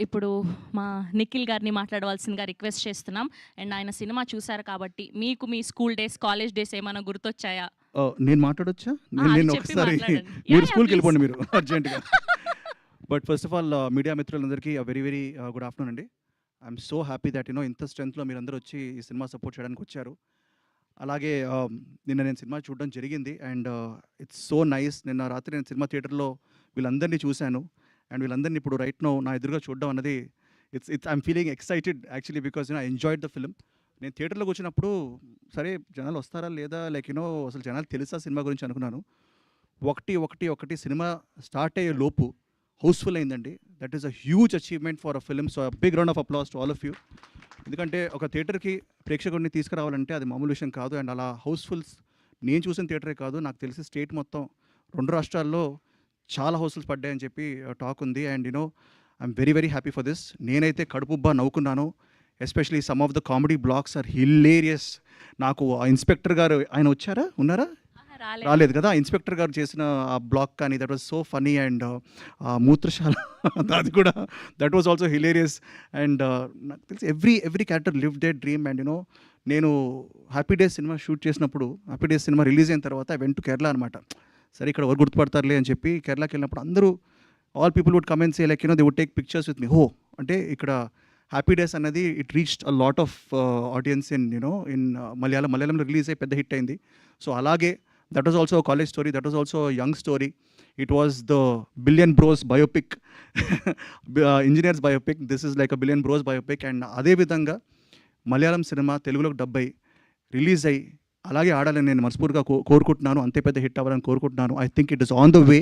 ఇప్పుడు మా నిఖిల్ గారిని మాట్లాడవలసిందిగా రిక్వెస్ట్ చేస్తున్నాం. అండ్ ఆయన సినిమా చూసారు కాబట్టి మీకు మీ స్కూల్ డేస్, కాలేజ్ డేస్ ఏమైనా గుర్తొచ్చాయా? నేను మాట్లాడొచ్చా? అది నేను చెప్పి ఒకసారి మాట్లాడండి. మీరు యాహ్! స్కూల్‌కి ప్లీజ్. వెళ్ళిపోండి మీరు అర్జెంట్‌గా. But first of all media మిత్రులందరికీ వెరీ వెరీ గుడ్ ఆఫ్టర్నూన్ అండి. ఐఎమ్ సో హ్యాపీ దట్ ఇంత స్ట్రెంగ్త్‌లో మీరందరూ వచ్చి ఈ సినిమా సపోర్ట్ చేయడానికి వచ్చారు. అలాగే నిన్న నేను సినిమా చూడడం జరిగింది అండ్ ఇట్స్ సో నైస్. నిన్న రాత్రి నేను సినిమా థియేటర్‌లో వీళ్ళందరినీ చూశాను. అండ్ వీళ్ళందరినీ ఇప్పుడు రైట్ నౌ నా ఎదురుగా చూడడం అన్నది it's I'm feeling excited actually because I enjoyed the film. నేను థియేటర్‌లోకి వచ్చినప్పుడు సరే జనాలు వస్తారా లేదా అసలు జనాలు తెలుసా సినిమా గురించి అనుకున్నాను. ఒకటి సినిమా స్టార్ట్ అయ్యే లోపు హౌస్ఫుల్ అయిందండి. That is a huge achievement for a film. So big round of applause to all of you. ఎందుకంటే ఒక థియేటర్కి ప్రేక్షకుడిని తీసుకురావాలంటే అది మామూలు విషయం కాదు. అండ్ అలా హౌస్ఫుల్స్ నేను చూసిన థియేటరే కాదు, నాకు తెలిసి స్టేట్ మొత్తం 2 రాష్ట్రాల్లో చాలా హౌస్ఫుల్స్ పడ్డాయని చెప్పి టాక్ ఉంది. And I'm very very happy for this. నేనైతే కడుపుబ్బా నవ్వుకున్నాను. Especially some of the comedy blocks are hilarious. నాకు ఆ ఇన్స్పెక్టర్ గారు ఆయన వచ్చారా, ఉన్నారా? రాలేదు కదా. ఇన్స్పెక్టర్ గారు చేసిన ఆ బ్లాక్ కానీ that was so funny. And మూత్రశాల అది కూడా that was also hilarious. And నాకు తెలిసి every character live the dream. And నేను హ్యాపీ డేస్ సినిమా షూట్ చేసినప్పుడు, హ్యాపీ డేస్ సినిమా రిలీజ్ అయిన తర్వాత ఐ వెంట్ టు కేరళ అనమాట. సరే ఇక్కడ ఎవరు గుర్తుపడతారులే అని చెప్పి కేరళకి వెళ్ళినప్పుడు అందరూ all people would come and say like they would take pictures with me. అంటే ఇక్కడ హ్యాపీ డేస్ అన్నది it reached a lot of audience in మలయాళంలో రిలీజ్ అయ్యి పెద్ద హిట్ అయింది. సో అలాగే that was also a college story, that was also a young story. It was the Billion Bros biopic, engineers biopic. This is like a Billion Bros biopic. And అదే విధంగా Malayalam cinema తెలుగులోకి dub అయ్యి release అయ్యి అలాగే ఆడాలని నేను మనస్ఫూర్తిగా కోరుకుంటున్నాను. అంతే పెద్ద హిట్ అవ్వాలని కోరుకుంటున్నాను. I think it is on the way,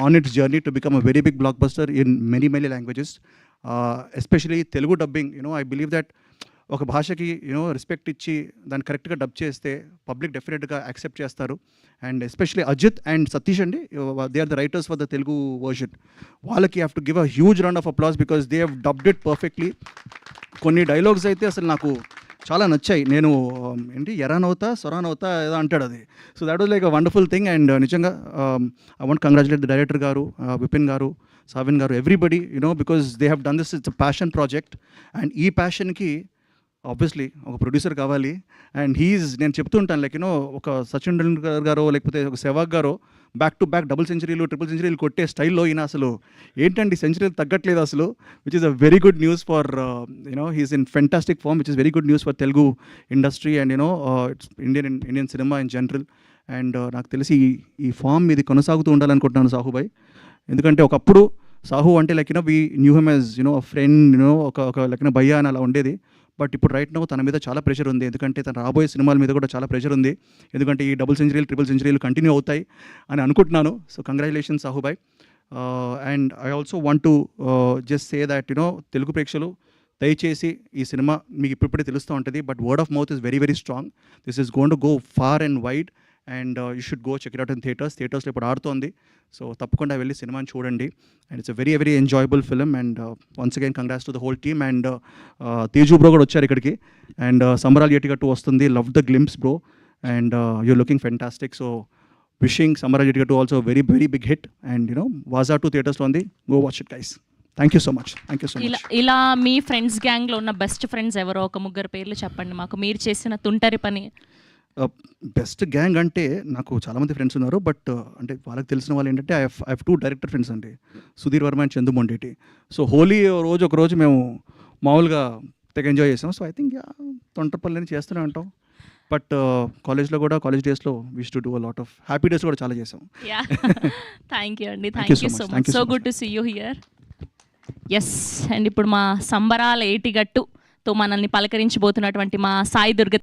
on its journey to become a very big blockbuster in many languages. Especially Telugu dubbing. I believe that ఒక భాషకి రెస్పెక్ట్ ఇచ్చి దాన్ని కరెక్ట్గా డబ్ చేస్తే పబ్లిక్ డెఫినెట్గా యాక్సెప్ట్ చేస్తారు. And especially Ajith and Satish అండి, they are the writers for the Telugu version. వాళ్ళకి have to give a huge round of applause because they have dubbed it perfectly. కొన్ని డైలాగ్స్ అయితే అసలు నాకు చాలా నచ్చాయి. నేను ఎరానవుతా సొరానవుతా ఏదో అంటాడు అది. So that was like a wonderful thing. And నిజంగా I want congratulate the director గారు, విపిన్ గారు, సావిన్ గారు, everybody because they have done this. It's a passion project. And ఈ ప్యాషన్కి ఆబ్వియస్లీ ఒక ప్రొడ్యూసర్ కావాలి. అండ్ నేను చెప్తుంటాను లైక్ ఒక సచిన్ టెండూల్కర్ గారో లేకపోతే ఒక సెవాగ్ గారో బ్యాక్ టు బ్యాక్ డబుల్ సెంచరీలు, ట్రిపుల్ సెంచరీలు కొట్టే స్టైల్లో ఈయన అసలు ఏంటండి సెంచరీలు తగ్గట్లేదు అసలు, which is a very good news for his in fantastic form, which is very good news for Telugu industry and it's Indian cinema in general. And నాకు తెలిసి ఈ ఫామ్ ఇది కొనసాగుతూ ఉండాలనుకుంటున్నాను సాహుబాయ్. ఎందుకంటే ఒకప్పుడు సాహు అంటే like we knew him as a friend, ఒక లైక్ భయ్యా అని అలా ఉండేది. బట్ ఇప్పుడు రైట్ నౌ తన మీద చాలా ప్రెషర్ ఉంది. ఎందుకంటే తన రాబోయే సినిమాల మీద కూడా చాలా ప్రెషర్ ఉంది. ఎందుకంటే ఈ డబుల్ సెంచరీలు, ట్రిపుల్ సెంచరీలు కంటిన్యూ అవుతాయి అని అనుకుంటున్నాను. సో కంగ్రాచులేషన్స్ సాహుబాయ్. And I also want to just say that Telugu ప్రేక్షకులు దయచేసి ఈ సినిమా మీకు ఇప్పుడిప్పుడే తెలుస్తూ ఉంటుంది. But word of mouth is very very strong. This is gone to go far and wide. And you should go check it out in థియేటర్స్లో ఇప్పుడు ఆడుతోంది. సో తప్పకుండా వెళ్ళి సినిమాని చూడండి. And it's a very very enjoyable film. And once again congrats to the whole team. And Teju bro కూడా వచ్చారు ఇక్కడికి. అండ్ సంబరాలు ఎటిగట్టు వస్తుంది, love the glimpse bro. And your looking fantastic. So wishing Sambaralu Etigattu also very very big hit. And వాజా 2 థియేటర్స్లో ఉంది. Go watch it guys. Thank you so much. ఇలా మీ friends గ్యాంగ్లో ఉన్న బెస్ట్ ఫ్రెండ్స్ ఎవరో ఒక ముగ్గురు పేర్లు చెప్పండి మాకు, మీరు చేసిన తుంటరి పని. బెస్ట్ గ్యాంగ్ అంటే నాకు చాలామంది ఫ్రెండ్స్ ఉన్నారు. బట్ అంటే వాళ్ళకి తెలిసిన వాళ్ళు ఏంటంటే ఐ హ్యావ్ 2 డైరెక్టర్ ఫ్రెండ్స్ అండి, సుధీర్ వర్మ అండ్ చందు మొండేటి. సో హోలీ ఒక రోజు మేము మామూలుగా తెగ ఎంజాయ్ చేసాం. సో ఐ థింక్ తొంటపల్లిని చేస్తూనే ఉంటాం. బట్ కాలేజ్లో కూడా, కాలేజ్ డేస్లో we to do a lot of Happy Days కూడా చాలా చేసాం. థ్యాంక్ యూ అండి, thank you so much. So good to see you here. Yes. And ఇప్పుడు మా సంబరాల ఏటిగట్టుతో మనల్ని పలకరించబోతున్నటువంటి మా సాయి దుర్గ